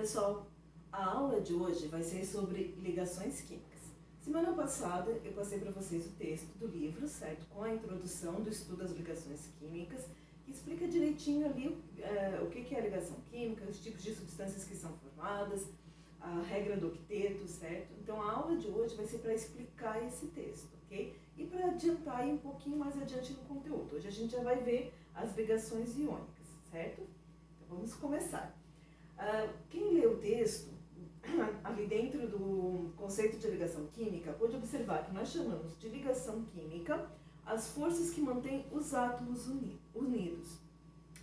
pessoal, a aula de hoje vai ser sobre ligações químicas. Semana passada eu passei para vocês o texto do livro, certo? Com a introdução do estudo das ligações químicas, que explica direitinho ali o que é a ligação química, os tipos de substâncias que são formadas, a regra do octeto, certo? Então a aula de hoje vai ser para explicar esse texto, ok? E para adiantar aí um pouquinho mais adiante no conteúdo. Hoje a gente já vai ver as ligações iônicas, certo? Então vamos começar. Quem lê o texto, ali dentro do conceito de ligação química, pode observar que nós chamamos de ligação química as forças que mantêm os átomos unidos.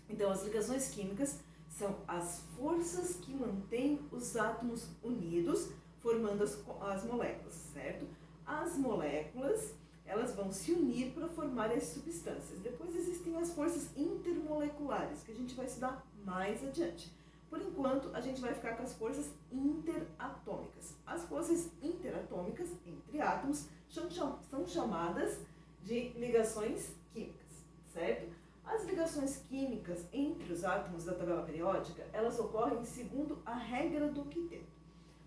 Então, as ligações químicas são as forças que mantêm os átomos unidos, formando as moléculas, certo? As moléculas, elas vão se unir para formar as substâncias. Depois existem as forças intermoleculares, que a gente vai estudar mais adiante. Por enquanto, a gente vai ficar com as forças interatômicas. As forças interatômicas, entre átomos, são chamadas de ligações químicas, certo? As ligações químicas entre os átomos da tabela periódica, elas ocorrem segundo a regra do octeto.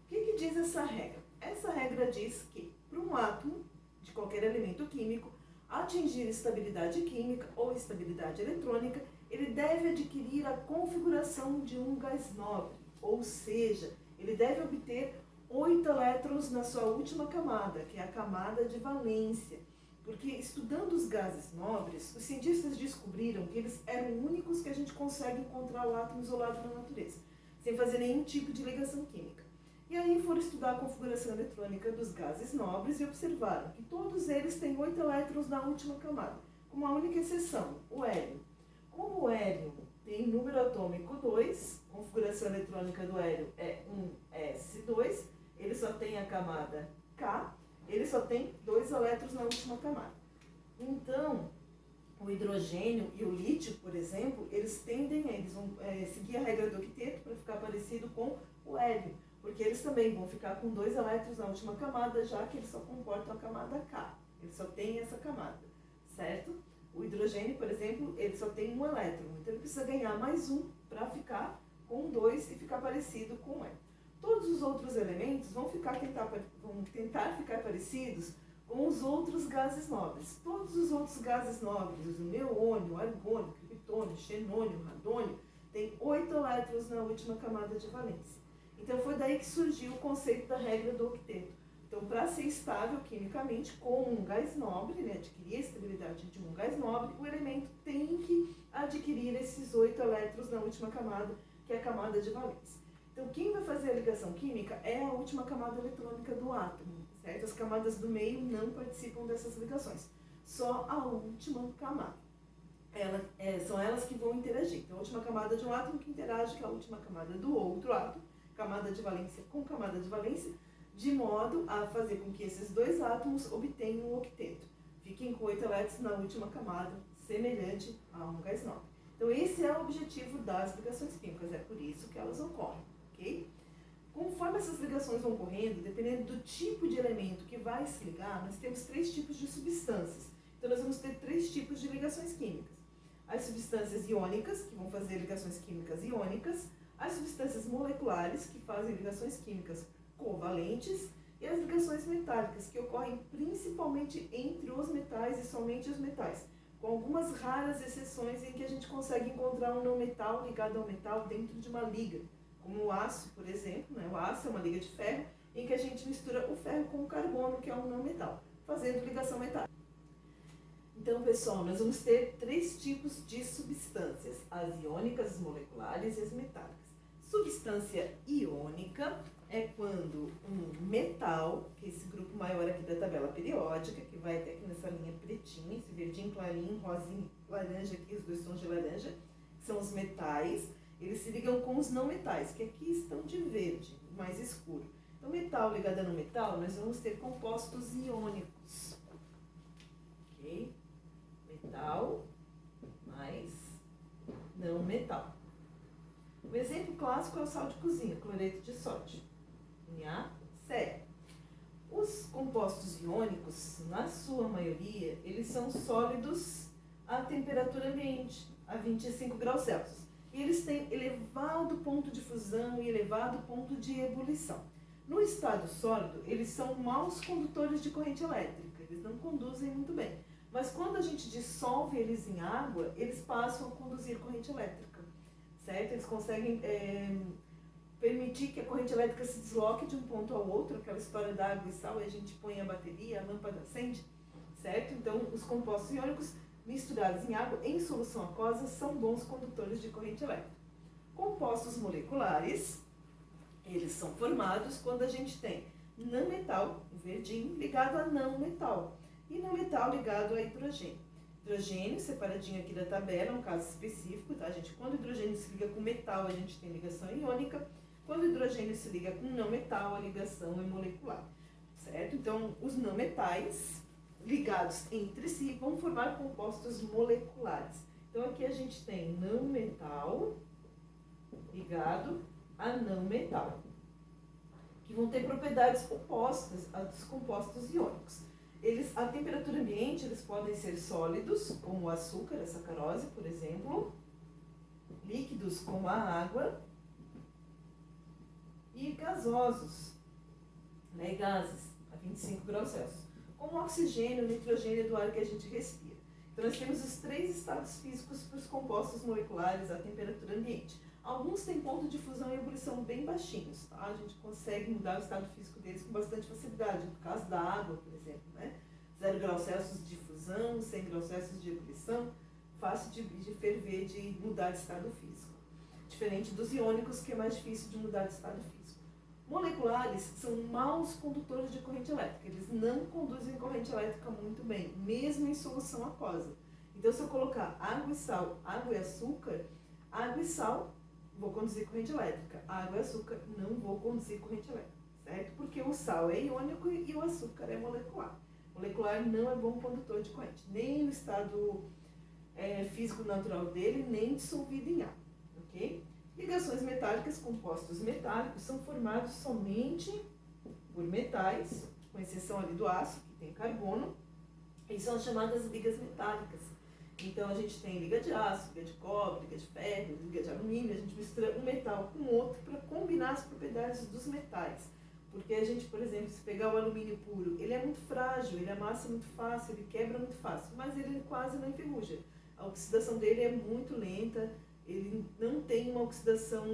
O que diz essa regra? Essa regra diz que, para um átomo de qualquer elemento químico atingir estabilidade química ou estabilidade eletrônica, ele deve adquirir a configuração de um gás nobre, ou seja, ele deve obter 8 elétrons na sua última camada, que é a camada de valência. Porque estudando os gases nobres, os cientistas descobriram que eles eram únicos que a gente consegue encontrar o átomo isolado na natureza, sem fazer nenhum tipo de ligação química. E aí foram estudar a configuração eletrônica dos gases nobres e observaram que todos eles têm 8 elétrons na última camada, com uma única exceção, o hélio. Como o hélio tem número atômico 2, a configuração eletrônica do hélio é 1s2, ele só tem a camada K, ele só tem 2 elétrons na última camada. Então, o hidrogênio e o lítio, por exemplo, eles vão seguir a regra do octeto para ficar parecido com o hélio, porque eles também vão ficar com 2 elétrons na última camada, já que eles só comportam a camada K, eles só têm essa camada, certo? O hidrogênio, por exemplo, ele só tem 1 elétron, então ele precisa ganhar mais 1 para ficar com 2 e ficar parecido com o hélio. Todos os outros elementos vão tentar ficar parecidos com os outros gases nobres. Todos os outros gases nobres, o neônio, argônio, criptônio, xenônio, radônio, têm 8 elétrons na última camada de valência. Então foi daí que surgiu o conceito da regra do octeto. Então, para ser estável quimicamente com um gás nobre, adquirir a estabilidade de um gás nobre, o elemento tem que adquirir esses 8 elétrons na última camada, que é a camada de valência. Então, quem vai fazer a ligação química é a última camada eletrônica do átomo, certo? As camadas do meio não participam dessas ligações, só a última camada. São elas que vão interagir. Então, a última camada de um átomo que interage com a última camada do outro átomo, camada de valência com camada de valência, de modo a fazer com que esses 2 átomos obtenham um octeto. Fiquem com 8 elétrons na última camada, semelhante a um gás nobre. Então, esse é o objetivo das ligações químicas, é por isso que elas ocorrem, ok? Conforme essas ligações vão ocorrendo, dependendo do tipo de elemento que vai se ligar, nós temos 3 tipos de substâncias. Então, nós vamos ter 3 tipos de ligações químicas. As substâncias iônicas, que vão fazer ligações químicas iônicas, as substâncias moleculares, que fazem ligações químicas covalentes, e as ligações metálicas, que ocorrem principalmente entre os metais e somente os metais, com algumas raras exceções em que a gente consegue encontrar um não metal ligado ao metal dentro de uma liga, como o aço, por exemplo, O aço é uma liga de ferro, em que a gente mistura o ferro com o carbono, que é um não metal, fazendo ligação metálica. Então, pessoal, nós vamos ter 3 tipos de substâncias, as iônicas, as moleculares e as metálicas. Substância iônica é quando um metal, que é esse grupo maior aqui da tabela periódica, que vai até aqui nessa linha pretinha, esse verdinho clarinho, rosinho, laranja aqui, os 2 tons de laranja, que são os metais, eles se ligam com os não metais, que aqui estão de verde, mais escuro. Então, metal ligado a não metal, nós vamos ter compostos iônicos. Ok? Metal mais não metal. Um exemplo clássico é o sal de cozinha, cloreto de sódio, NaCl. Os compostos iônicos, na sua maioria, eles são sólidos a temperatura ambiente, a 25 graus Celsius. e eles têm elevado ponto de fusão e elevado ponto de ebulição. No estado sólido, eles são maus condutores de corrente elétrica, eles não conduzem muito bem. Mas quando a gente dissolve eles em água, eles passam a conduzir corrente elétrica, certo? Eles conseguem permitir que a corrente elétrica se desloque de um ponto ao outro, aquela história da água e sal, e a gente põe a bateria, a lâmpada acende, certo? Então, os compostos iônicos misturados em água em solução aquosa são bons condutores de corrente elétrica. Compostos moleculares, eles são formados quando a gente tem não metal, o verdinho, ligado a não metal, e não metal ligado a hidrogênio. Hidrogênio, separadinho aqui da tabela, um caso específico, tá, gente? Quando o hidrogênio se liga com metal, a gente tem ligação iônica. Quando o hidrogênio se liga com não metal, a ligação é molecular, certo? Então, os não metais ligados entre si vão formar compostos moleculares. Então, aqui a gente tem não metal ligado a não metal, que vão ter propriedades opostas às dos compostos iônicos. Eles, a temperatura ambiente, eles podem ser sólidos, como o açúcar, a sacarose, por exemplo, líquidos, como a água, e gasosos, né, gases, a 25 graus Celsius, como o oxigênio, o nitrogênio do ar que a gente respira. Então, nós temos os 3 estados físicos para os compostos moleculares à temperatura ambiente. Alguns têm ponto de fusão e ebulição bem baixinhos, tá? A gente consegue mudar o estado físico deles com bastante facilidade, no caso da água, por exemplo, né? 0 graus Celsius de fusão, 100 graus Celsius de ebulição, fácil de ferver, de mudar de estado físico. Diferente dos iônicos, que é mais difícil de mudar de estado físico. Moleculares são maus condutores de corrente elétrica, eles não conduzem corrente elétrica muito bem, mesmo em solução aquosa. Então, se eu colocar água e sal, água e sal, vou conduzir corrente elétrica. Água e açúcar, não vou conduzir corrente elétrica, certo? Porque o sal é iônico e o açúcar é molecular. Molecular não é bom condutor de corrente, nem no estado físico natural dele, nem dissolvido em água, ok? Ligações metálicas, compostos metálicos, são formados somente por metais, com exceção ali do aço, que tem carbono, e são chamadas ligas metálicas. Então, a gente tem liga de aço, liga de cobre, liga de ferro, liga de alumínio, a gente mistura um metal com outro para combinar as propriedades dos metais. Porque a gente, por exemplo, se pegar o alumínio puro, ele é muito frágil, ele amassa muito fácil, ele quebra muito fácil, mas ele quase não enferruja. A oxidação dele é muito lenta, ele não tem uma oxidação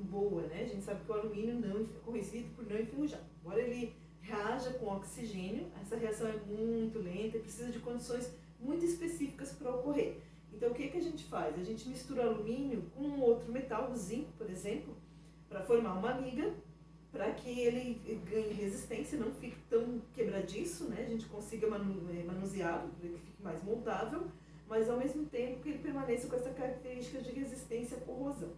boa, né? A gente sabe que o alumínio não é conhecido por não enferrujar. Embora ele reaja com oxigênio, essa reação é muito lenta e precisa de condições muito específicas para ocorrer. Então, o que a gente faz? A gente mistura alumínio com um outro metal, o zinco, por exemplo, para formar uma liga, para que ele ganhe resistência, não fique tão quebradiço, né? A gente consiga manuseá-lo, para que fique mais moldável, mas ao mesmo tempo que ele permaneça com essa característica de resistência à corrosão,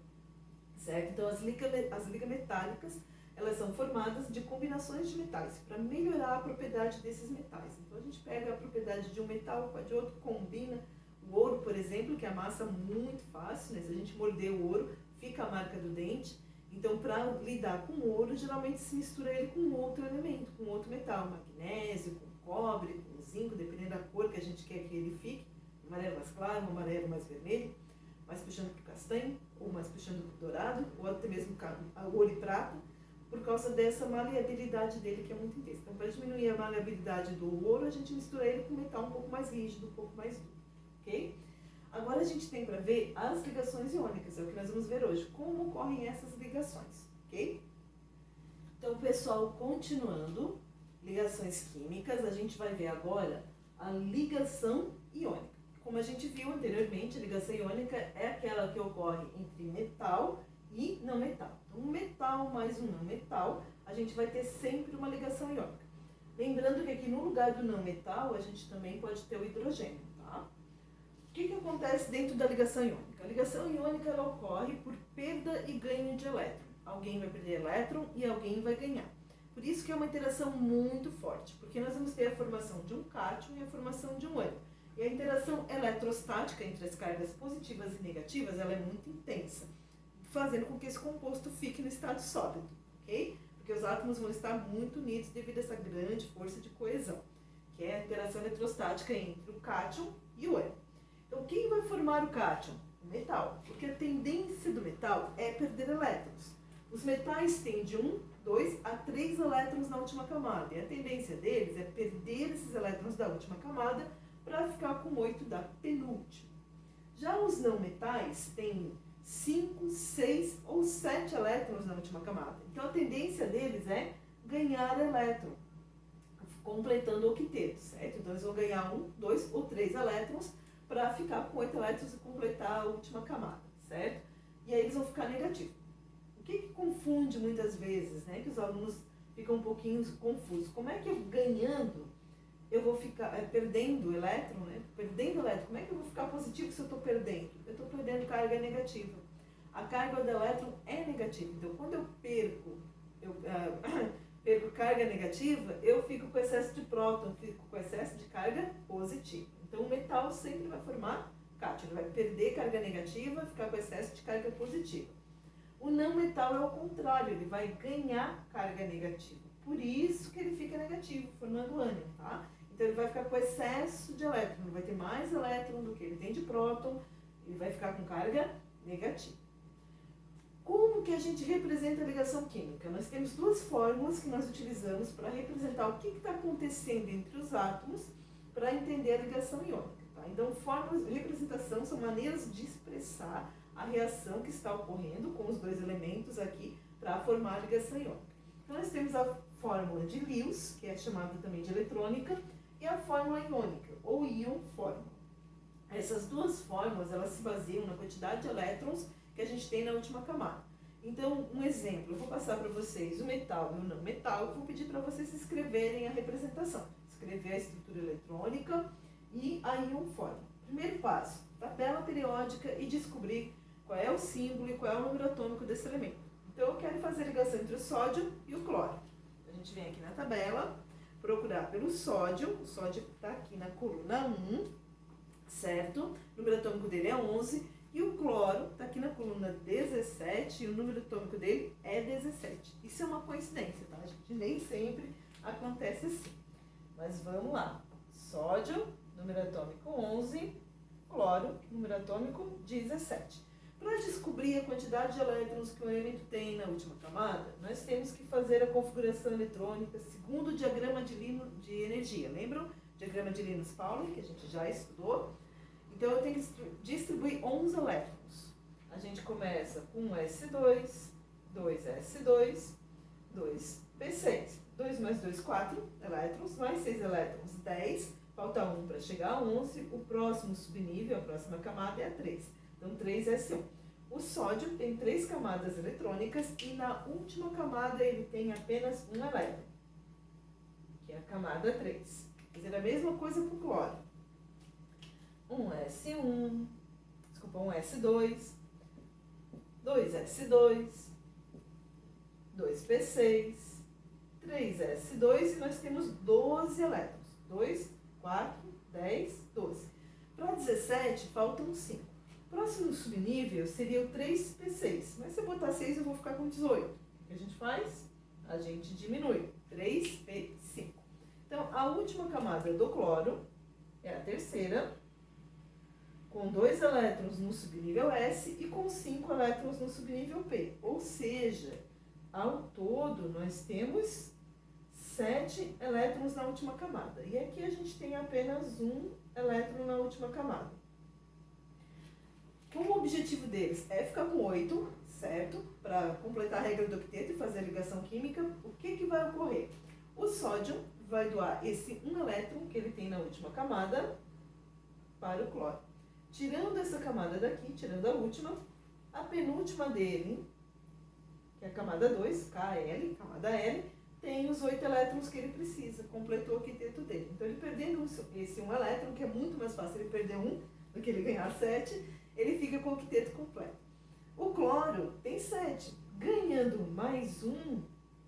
certo? Então, as ligas metálicas, elas são formadas de combinações de metais, para melhorar a propriedade desses metais. Então, a gente pega a propriedade de um metal com a de outro, combina. O ouro, por exemplo, que amassa muito fácil, né? Se a gente morder o ouro, fica a marca do dente. Então, para lidar com o ouro, geralmente se mistura ele com outro elemento, com outro metal, magnésio, com cobre, com zinco, dependendo da cor que a gente quer que ele fique, um amarelo mais claro, um amarelo mais vermelho, mais puxando para o castanho, ou mais puxando para o dourado, ou até mesmo ouro e prata, por causa dessa maleabilidade dele, que é muito intensa. Então, para diminuir a maleabilidade do ouro, a gente mistura ele com metal um pouco mais rígido, um pouco mais duro, ok? Agora a gente tem para ver as ligações iônicas, é o que nós vamos ver hoje, como ocorrem essas ligações, ok? Então, pessoal, continuando, ligações químicas, a gente vai ver agora a ligação iônica. Como a gente viu anteriormente, a ligação iônica é aquela que ocorre entre metal e não metal. Então, um metal mais um não metal, a gente vai ter sempre uma ligação iônica. Lembrando que aqui no lugar do não metal, a gente também pode ter o hidrogênio, tá? O que acontece dentro da ligação iônica? A ligação iônica ela ocorre por perda e ganho de elétron. Alguém vai perder elétron e alguém vai ganhar. Por isso que é uma interação muito forte, porque nós vamos ter a formação de um cátion e a formação de um ânion. E a interação eletrostática entre as cargas positivas e negativas ela é muito intensa, fazendo com que esse composto fique no estado sólido, ok? Porque os átomos vão estar muito unidos devido a essa grande força de coesão, que é a interação eletrostática entre o cátion e o ânion. Então, quem vai formar o cátion? O metal, porque a tendência do metal é perder elétrons. Os metais têm de 1, 2 a 3 elétrons na última camada, e a tendência deles é perder esses elétrons da última camada para ficar com 8 da penúltima. Já os não metais têm 5, 6 ou 7 elétrons na última camada. Então a tendência deles é ganhar elétron, completando o octeto, certo? Então eles vão ganhar 1, 2 ou 3 elétrons para ficar com 8 elétrons e completar a última camada, certo? E aí eles vão ficar negativos. O que confunde muitas vezes, né? Que os alunos ficam um pouquinho confusos. Como é que eu ganhando, eu vou ficar perdendo elétron, né? Perdendo elétron, como é que eu vou ficar positivo se eu estou perdendo? Eu estou perdendo carga negativa. A carga do elétron é negativa. Então, quando eu perco carga negativa, eu fico com excesso de próton, fico com excesso de carga positiva. Então, o metal sempre vai formar cátion, ele vai perder carga negativa, ficar com excesso de carga positiva. O não metal é o contrário, ele vai ganhar carga negativa. Por isso que ele fica negativo, formando ânion, tá? Então ele vai ficar com excesso de elétron, ele vai ter mais elétron do que ele tem de próton, ele vai ficar com carga negativa. Como que a gente representa a ligação química? Nós temos duas fórmulas que nós utilizamos para representar o que está acontecendo entre os átomos para entender a ligação iônica, tá? Então, fórmulas de representação são maneiras de expressar a reação que está ocorrendo com os dois elementos aqui para formar a ligação iônica. Então, nós temos a fórmula de Lewis, que é chamada também de eletrônica, e a fórmula iônica, ou íon fórmula. Essas duas fórmulas, elas se baseiam na quantidade de elétrons que a gente tem na última camada. Então, um exemplo, eu vou passar para vocês o metal e o não metal, eu vou pedir para vocês escreverem a representação, escrever a estrutura eletrônica e a íon fórmula. Primeiro passo, tabela periódica e descobrir qual é o símbolo e qual é o número atômico desse elemento. Então, eu quero fazer a ligação entre o sódio e o cloro. A gente vem aqui na tabela, procurar pelo sódio, o sódio está aqui na coluna 1, certo? O número atômico dele é 11, e o cloro está aqui na coluna 17, e o número atômico dele é 17. Isso é uma coincidência, tá, gente? Nem sempre acontece assim. Mas vamos lá. Sódio, número atômico 11, cloro, número atômico 17. Para descobrir a quantidade de elétrons que o elemento tem na última camada, nós temos que fazer a configuração eletrônica segundo o diagrama de energia. Lembram? Diagrama de Linus-Pauling, que a gente já estudou. Então, eu tenho que distribuir 11 elétrons. A gente começa com S2, 2S2, 2P6. 2 mais 2, 4 elétrons, mais 6 elétrons, 10. Falta 1 para chegar a 11. O próximo subnível, a próxima camada é a 3. Então, 3S1. O sódio tem 3 camadas eletrônicas e na última camada ele tem apenas um elétron, que é a camada 3. Fazer a mesma coisa para o cloro. 1S1, desculpa, 1S2, 2S2, 2P6, 3S2 e nós temos 12 elétrons. 2, 4, 10, 12. Para 17, faltam 5. Próximo subnível seria o 3P6, mas se eu botar 6 eu vou ficar com 18. O que a gente faz? A gente diminui, 3P5. Então, a última camada do cloro é a terceira, com 2 elétrons no subnível S e com 5 elétrons no subnível P. Ou seja, ao todo nós temos 7 elétrons na última camada. E aqui a gente tem apenas um elétron na última camada. Como o objetivo deles é ficar com 8, certo? Para completar a regra do octeto e fazer a ligação química, o que vai ocorrer? O sódio vai doar esse 1 elétron que ele tem na última camada para o cloro. Tirando essa camada daqui, tirando a última, a penúltima dele, que é a camada 2, KL, camada L, tem os 8 elétrons que ele precisa, completou o octeto dele. Então, ele perdendo esse 1 elétron, que é muito mais fácil ele perder 1 do que ele ganhar 7, ele fica com o octeto completo. O cloro tem 7. Ganhando mais 1,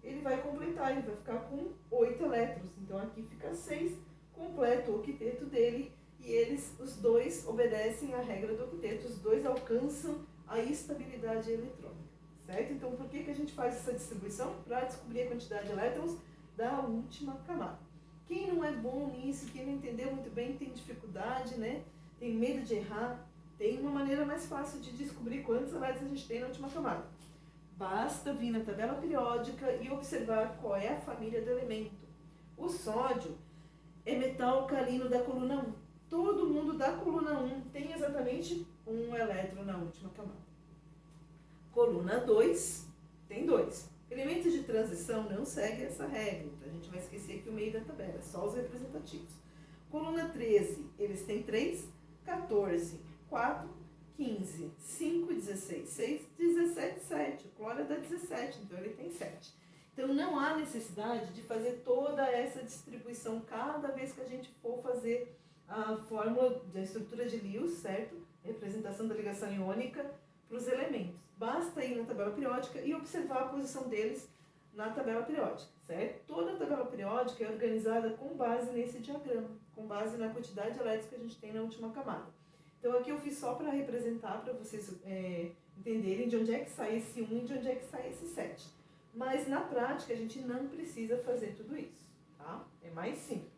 ele vai completar, ele vai ficar com 8 elétrons. Então, aqui fica 6, completa o octeto dele, e eles, os dois, obedecem à regra do octeto, os dois alcançam a estabilidade eletrônica, certo? Então, por que a gente faz essa distribuição? Para descobrir a quantidade de elétrons da última camada. Quem não é bom nisso, quem não entendeu muito bem, tem dificuldade, né? Tem medo de errar, tem uma maneira mais fácil de descobrir quantos elétrons a gente tem na última camada. Basta vir na tabela periódica e observar qual é a família do elemento. O sódio é metal alcalino da coluna 1. Todo mundo da coluna 1 tem exatamente um elétron na última camada. Coluna 2 tem 2. Elementos de transição não seguem essa regra, então a gente vai esquecer aqui o meio da tabela, só os representativos. Coluna 13, eles têm 3, 14, 4, 15, 5, 16, 6, 17, 7. O cloro dá 17, então ele tem 7. Então não há necessidade de fazer toda essa distribuição cada vez que a gente for fazer a fórmula da estrutura de Lewis, certo? Representação da ligação iônica para os elementos. Basta ir na tabela periódica e observar a posição deles na tabela periódica, certo? Toda a tabela periódica é organizada com base nesse diagrama, com base na quantidade de elétrons que a gente tem na última camada. Então aqui eu fiz só para representar, para vocês entenderem de onde é que sai esse 1 e de onde é que sai esse 7. Mas na prática a gente não precisa fazer tudo isso, tá? É mais simples.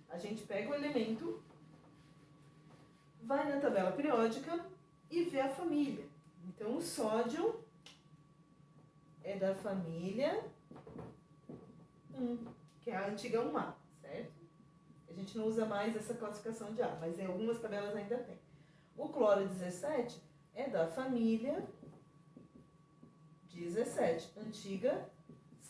A gente pega o elemento, vai na tabela periódica e vê a família. Então, o sódio é da família 1, que é a antiga 1A, certo? A gente não usa mais essa classificação de A, mas em algumas tabelas ainda tem. O cloro 17 é da família 17, antiga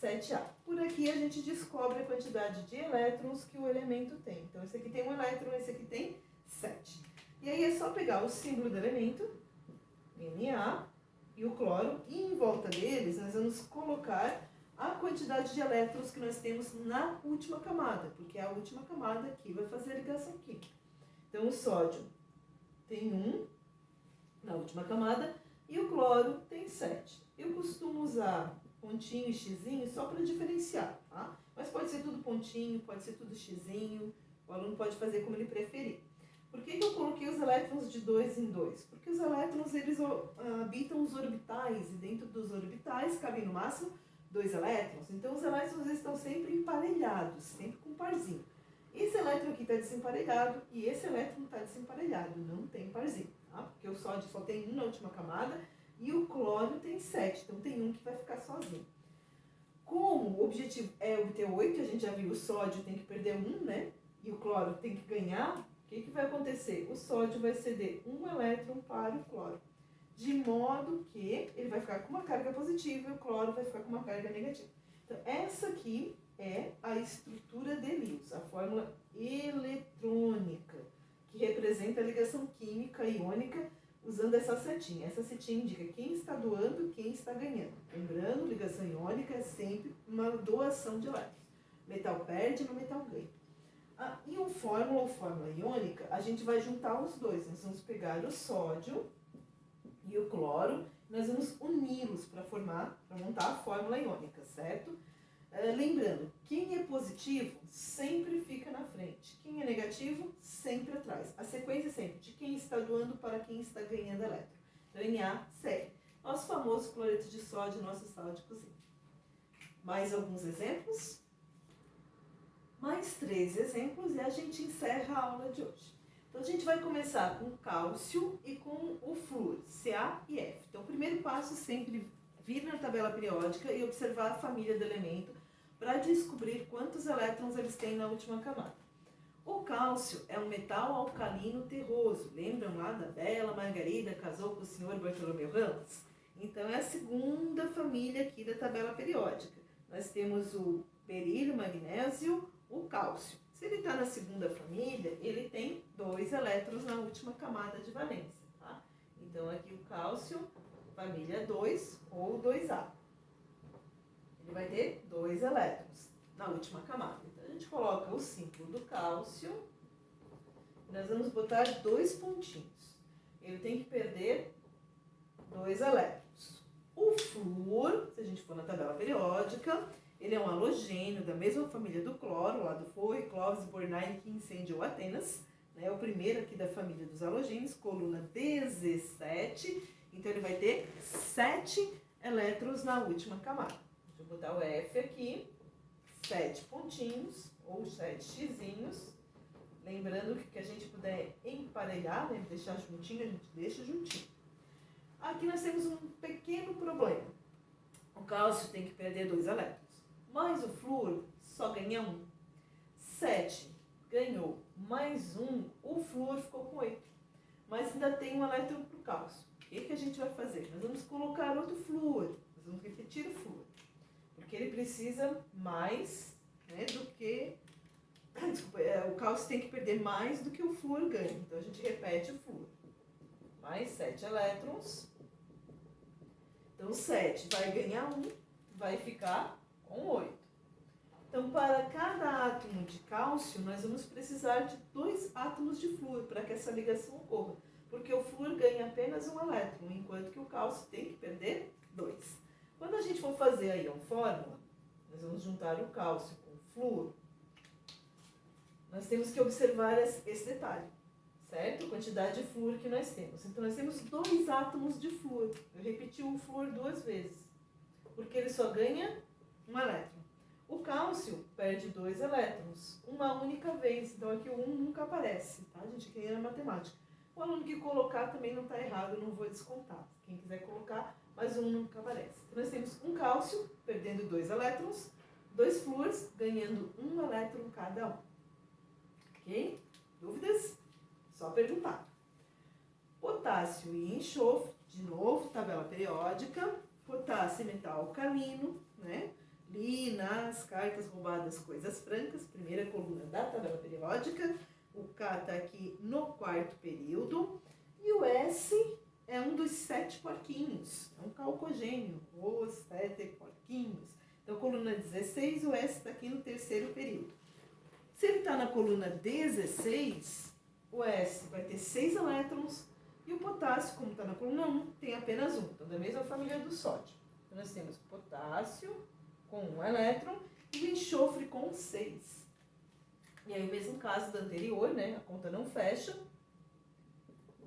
7A. Por aqui a gente descobre a quantidade de elétrons que o elemento tem. Então, esse aqui tem 1 elétron, esse aqui tem 7. E aí é só pegar o símbolo do elemento, Na, e o cloro, e em volta deles nós vamos colocar a quantidade de elétrons que nós temos na última camada, porque é a última camada aqui vai fazer a ligação química. Então, o sódio tem 1 na última camada e o cloro tem 7. Eu costumo usar pontinho e xizinho só para diferenciar, tá? Mas pode ser tudo pontinho, pode ser tudo xizinho, o aluno pode fazer como ele preferir. Por que eu coloquei os elétrons de 2 em 2? Porque os elétrons, eles habitam os orbitais, e dentro dos orbitais cabem no máximo 2 elétrons. Então, os elétrons estão sempre emparelhados, sempre com um parzinho. Esse elétron aqui está desemparelhado e esse elétron está desemparelhado, não tem parzinho, tá? Porque o sódio só tem 1 na última camada e o cloro tem 7, então tem um que vai ficar sozinho. Como o objetivo é obter 8, a gente já viu, o sódio tem que perder 1, né? E o cloro tem que ganhar. O que vai acontecer? O sódio vai ceder 1 elétron para o cloro, de modo que ele vai ficar com uma carga positiva e o cloro vai ficar com uma carga negativa. Então, essa aqui é a estrutura de Lewis, a fórmula eletrônica, que representa a ligação química iônica usando essa setinha. Essa setinha indica quem está doando, quem está ganhando. Lembrando, ligação iônica é sempre uma doação de elétrons. Metal perde, no metal ganha. E o fórmula ou fórmula iônica, a gente vai juntar os dois. Nós vamos pegar o sódio e o cloro, nós vamos uni-los para montar a fórmula iônica, certo? Lembrando, quem é positivo sempre fica na frente, quem é negativo sempre atrás. A sequência é sempre de quem está doando para quem está ganhando elétron. Então, Na segue. Nosso famoso cloreto de sódio, nosso sal de cozinha. Mais alguns exemplos? Mais 3 exemplos e a gente encerra a aula de hoje. Então, a gente vai começar com cálcio e com o flúor, Ca e F. Então, o primeiro passo é sempre vir na tabela periódica e observar a família do elemento para descobrir quantos elétrons eles têm na última camada. O cálcio é um metal alcalino terroso. Lembram lá da bela Margarida casou com o senhor Bartolomeu Ramos? Então, é a segunda família aqui da tabela periódica. Nós temos o berílio, magnésio, o cálcio. Se ele está na segunda família, ele tem 2 elétrons na última camada de valência, tá? Então, aqui o cálcio, família 2 ou 2A. Ele vai ter 2 elétrons na última camada. Então, a gente coloca o símbolo do cálcio. Nós vamos botar 2 pontinhos. Ele tem que perder 2 elétrons. O flúor, se a gente for na tabela periódica, ele é um halogênio da mesma família do cloro, lá do Foy, Clovis, Bornheim, que incendiou Atenas. É o primeiro aqui da família dos halogênios, coluna 17. Então, ele vai ter 7 elétrons na última camada. Deixa eu botar o F aqui, 7 pontinhos, ou 7 xizinhos, Lembrando que o que a gente puder emparelhar, né, deixar juntinho, a gente deixa juntinho. Aqui nós temos um pequeno problema. O cálcio tem que perder 2 elétrons, mas o flúor só ganha 1. 7 ganhou mais 1, o flúor ficou com 8. Mas ainda tem um elétron para o cálcio. O que a gente vai fazer? Nós vamos colocar outro flúor, nós vamos repetir o flúor, porque ele precisa mais, né, do que... Desculpa, o cálcio tem que perder mais do que o flúor ganha. Então a gente repete o flúor. Mais 7 elétrons. Então 7 vai ganhar 1, vai ficar com 8. Então para cada átomo de cálcio, nós vamos precisar de 2 átomos de flúor para que essa ligação ocorra. Porque o flúor ganha apenas 1 elétron, enquanto que o cálcio tem que perder 2. Quando a gente for fazer a ion-fórmula, nós vamos juntar o cálcio com o flúor. Nós temos que observar esse detalhe, certo? A quantidade de flúor que nós temos. Então, nós temos 2 átomos de flúor. Eu repeti o flúor 2 vezes, porque ele só ganha 1 elétron. O cálcio perde 2 elétrons, uma única vez. Então, aqui o 1 nunca aparece, tá, gente? Quem é matemática. O aluno que colocar também não está errado, eu não vou descontar. Quem quiser colocar, mas 1 nunca aparece. Então, nós temos um cálcio perdendo 2 elétrons, 2 flúores ganhando 1 elétron cada um. Ok? Dúvidas? Só perguntar. Potássio e enxofre, de novo, tabela periódica. Potássio é metal alcalino, né? Li nas cartas roubadas coisas francas, primeira coluna da tabela periódica. O K está aqui no 4º período. E o S é um dos 7 porquinhos, é um calcogênio, os 7 porquinhos. Então, coluna 16, o S está aqui no 3º período. Se ele está na coluna 16, o S vai ter 6 elétrons e o potássio, como está na coluna 1, tem apenas 1. Então, da mesma família do sódio. Então, nós temos potássio com 1 elétron e o enxofre com 6. E aí, o mesmo caso da anterior, né? A conta não fecha.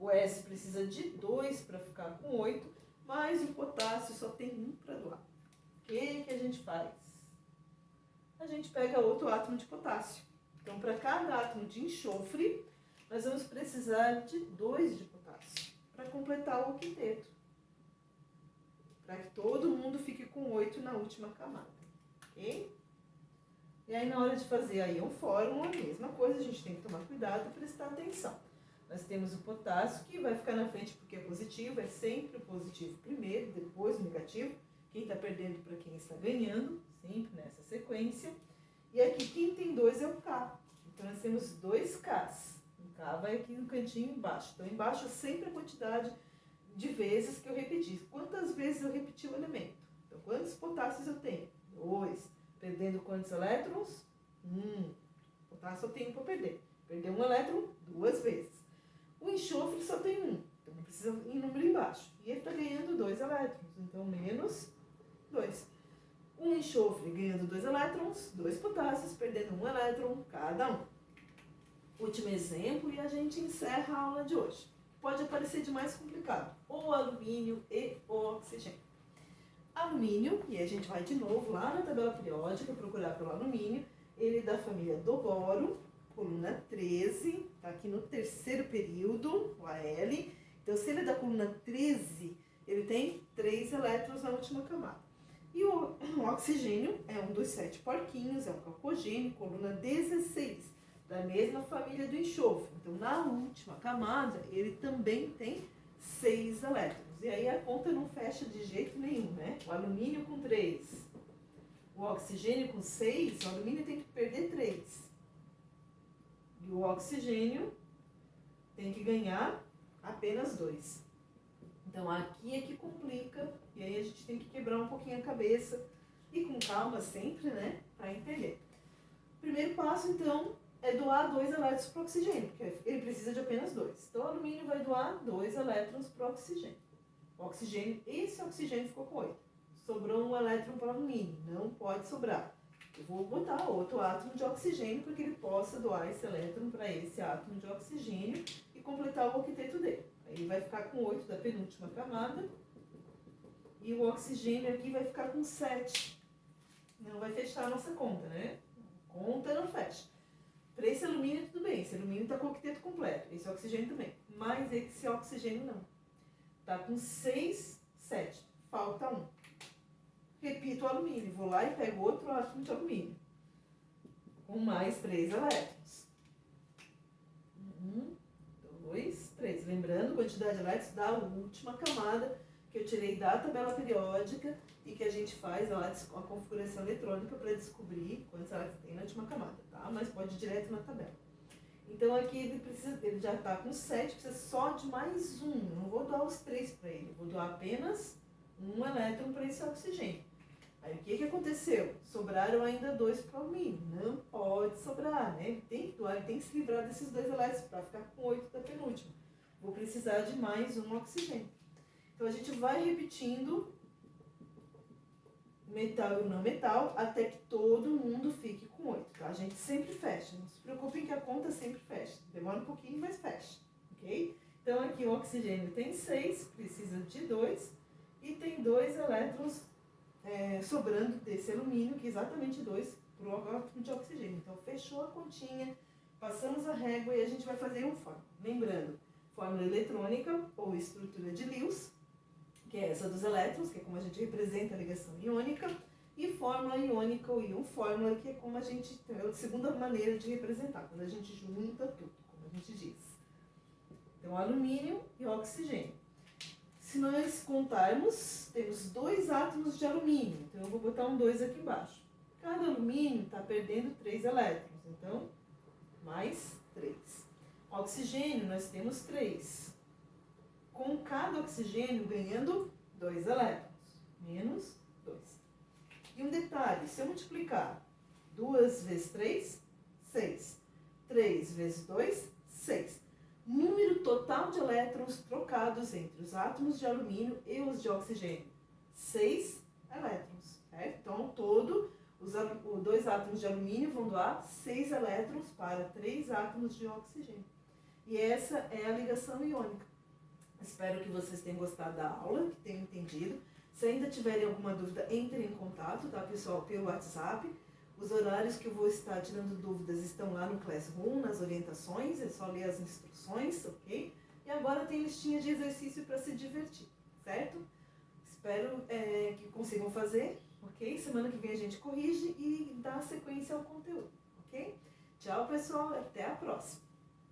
O S precisa de 2 para ficar com 8, mas o potássio só tem 1 para doar. O que a gente faz? A gente pega outro átomo de potássio. Então, para cada átomo de enxofre, nós vamos precisar de 2 de potássio para completar o octeto. Para que todo mundo fique com 8 na última camada. Ok? E aí, na hora de fazer a ion-fórmula, a mesma coisa, a gente tem que tomar cuidado e prestar atenção. Nós temos o potássio, que vai ficar na frente porque é positivo, é sempre o positivo primeiro, depois o negativo. Quem está perdendo para quem está ganhando, sempre nessa sequência. E aqui, quem tem 2 é o K. Então, nós temos 2 Ks. O K vai aqui no cantinho embaixo. Então, embaixo é sempre a quantidade de vezes que eu repeti. Quantas vezes eu repeti o elemento? Então, quantos potássios eu tenho? 2. Perdendo quantos elétrons? 1. Potássio eu tenho para perder. Perder 1 elétron 2 vezes. O enxofre só tem 1. Então, não precisa ir número embaixo. E ele está ganhando 2 elétrons. Então, menos 2. Um enxofre ganhando 2 elétrons, 2 potássios, perdendo 1 elétron cada um. Último exemplo e a gente encerra a aula de hoje. Pode aparecer de mais complicado, o alumínio e o oxigênio. Alumínio, e a gente vai de novo lá na tabela periódica procurar pelo alumínio, ele é da família do boro, coluna 13, está aqui no 3º período, o AL. Então, se ele é da coluna 13, ele tem 3 elétrons na última camada. E o oxigênio é um dos 7 porquinhos, é um calcogênio, coluna 16, da mesma família do enxofre. Então, na última camada, ele também tem 6 elétrons. E aí a conta não fecha de jeito nenhum, né? O alumínio com 3, o oxigênio com 6, o alumínio tem que perder 3. E o oxigênio tem que ganhar apenas 2. Então, aqui é que complica, e aí a gente tem que quebrar um pouquinho a cabeça, e com calma sempre, né, para entender. Primeiro passo, então, é doar 2 elétrons para o oxigênio, porque ele precisa de apenas 2. Então, o alumínio vai doar 2 elétrons para o oxigênio. O oxigênio, esse oxigênio ficou com 8. Sobrou 1 elétron para o alumínio, não pode sobrar. Eu vou botar outro átomo de oxigênio para que ele possa doar esse elétron para esse átomo de oxigênio e completar o octeto dele. Aí ele vai ficar com 8 da penúltima camada. E o oxigênio aqui vai ficar com 7. Não vai fechar a nossa conta, né? Conta não fecha. Para esse alumínio tudo bem, esse alumínio está com o octeto completo, esse oxigênio também, mas esse oxigênio não. Está com 6, 7, falta 1. Repito o alumínio, vou lá e pego outro átomo de alumínio, com mais 3 elétrons. 1, 2, 3. Lembrando, quantidade de elétrons da última camada que eu tirei da tabela periódica e que a gente faz lá a configuração eletrônica para descobrir quantos elétrons tem na última camada, tá? Mas pode ir direto na tabela. Então aqui ele já está com 7, precisa só de mais 1. Eu não vou doar os 3 para ele, vou doar apenas 1 elétron para esse oxigênio. Aí o que aconteceu? Sobraram ainda 2 para o alumínio. Não pode sobrar, né? Ele tem que doar, ele tem que se livrar desses 2 elétrons para ficar com 8 da penúltima. Vou precisar de mais 1 oxigênio. Então a gente vai repetindo metal e não metal até que todo mundo fique com 8, tá? A gente sempre fecha. Não se preocupem que a conta sempre fecha. Demora um pouquinho, mas fecha, ok? Então aqui o oxigênio tem 6, precisa de 2 e tem 2 elétrons sobrando desse alumínio, que é exatamente 2 para o átomo de oxigênio. Então, fechou a continha, passamos a régua e a gente vai fazer um fórmula. Lembrando, fórmula eletrônica ou estrutura de Lewis, que é essa dos elétrons, que é como a gente representa a ligação iônica, e fórmula iônica ou íon fórmula, que é como a gente, é a segunda maneira de representar, quando a gente junta tudo, como a gente diz. Então, alumínio e oxigênio. Se nós contarmos, temos 2 átomos de alumínio, então eu vou botar um 2 aqui embaixo. Cada alumínio está perdendo 3 elétrons, então, mais 3. Oxigênio, nós temos 3. Com cada oxigênio ganhando 2 elétrons, menos 2. E um detalhe, se eu multiplicar 2 vezes 3, 6. 3 vezes 2, 6. Número total de elétrons trocados entre os átomos de alumínio e os de oxigênio. 6 elétrons, certo? Então, ao todo, os 2 átomos de alumínio vão doar 6 elétrons para 3 átomos de oxigênio. E essa é a ligação iônica. Espero que vocês tenham gostado da aula, que tenham entendido. Se ainda tiverem alguma dúvida, entrem em contato, tá, pessoal, pelo WhatsApp. Os horários que eu vou estar tirando dúvidas estão lá no Classroom, nas orientações, é só ler as instruções, ok? E agora tem listinha de exercício para se divertir, certo? Espero que consigam fazer, ok? Semana que vem a gente corrige e dá sequência ao conteúdo, ok? Tchau, pessoal, até a próxima!